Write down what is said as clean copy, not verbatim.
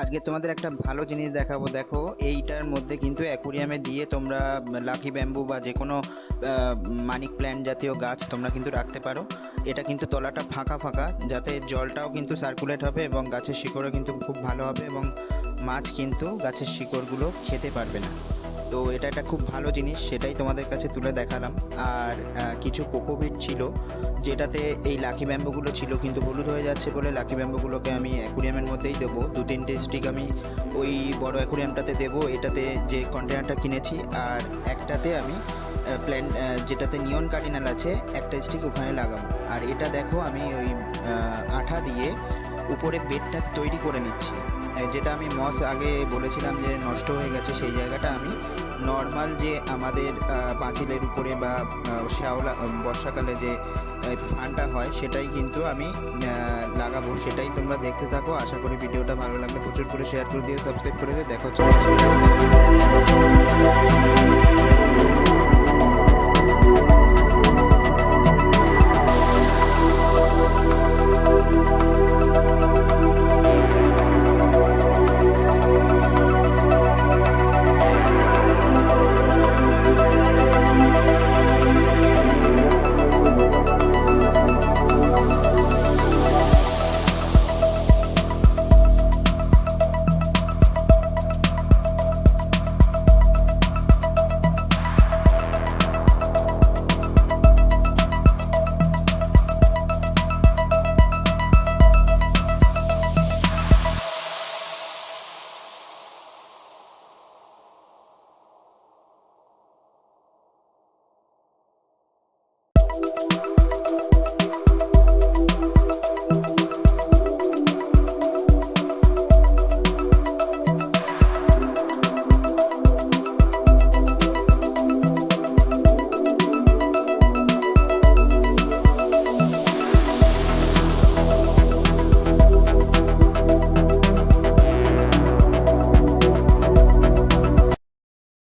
আজকে তোমাদের একটা ভালো জিনিস দেখাবো। দেখো, এইটার মধ্যে কিন্তু অ্যাকুরিয়ামে দিয়ে তোমরা লাকি ব্যাম্বু বা যে কোনো মানি প্ল্যান্ট জাতীয় গাছ তোমরা কিন্তু রাখতে পারো। এটা কিন্তু তলাটা ফাঁকা ফাঁকা, যাতে জলটাও কিন্তু সার্কুলেট হবে এবং গাছের শিকড়ও কিন্তু খুব ভালো হবে এবং মাছ কিন্তু গাছের শিকড়গুলো খেতে পারবে না। তো এটা একটা খুব ভালো জিনিস, সেটাই তোমাদের কাছে তুলে দেখালাম। আর কিছু কোকোপিট ছিল যেটাতে এই লাকি ব্যাম্বুগুলো ছিল, কিন্তু হলুদ হয়ে যাচ্ছে বলে লাকি ব্যাম্বুগুলোকে আমি অ্যাকুরিয়ামের মধ্যেই দেবো। 2-3টে স্টিক আমি ওই বড় অ্যাকুরিয়ামটাতে দেবো, এটাতে যে কন্টেনারটা কিনেছি, আর একটাতে আমি প্ল্যান্ট যেটাতে নিয়ন কার্ডিনাল আছে একটা স্টিক ওখানে লাগাবো। আর এটা দেখো, আমি ওই আঠা দিয়ে উপরে বেডটা তৈরি করে নিচ্ছি। যেটা আমি মস আগে বলেছিলাম যে নষ্ট হয়ে গেছে, সেই জায়গাটা আমি নর্মাল যে আমাদের পাঁচিলের উপরে বা শ্যাওলা বর্ষাকালে যে ফানটা হয় সেটাই কিন্তু আমি লাগাবো। সেটাই তোমরা দেখতে থাকো। আশা করি ভিডিওটা ভালো লাগলে প্রচুর করে শেয়ার করে দিয়ে সাবস্ক্রাইব করে দিয়ে দেখো।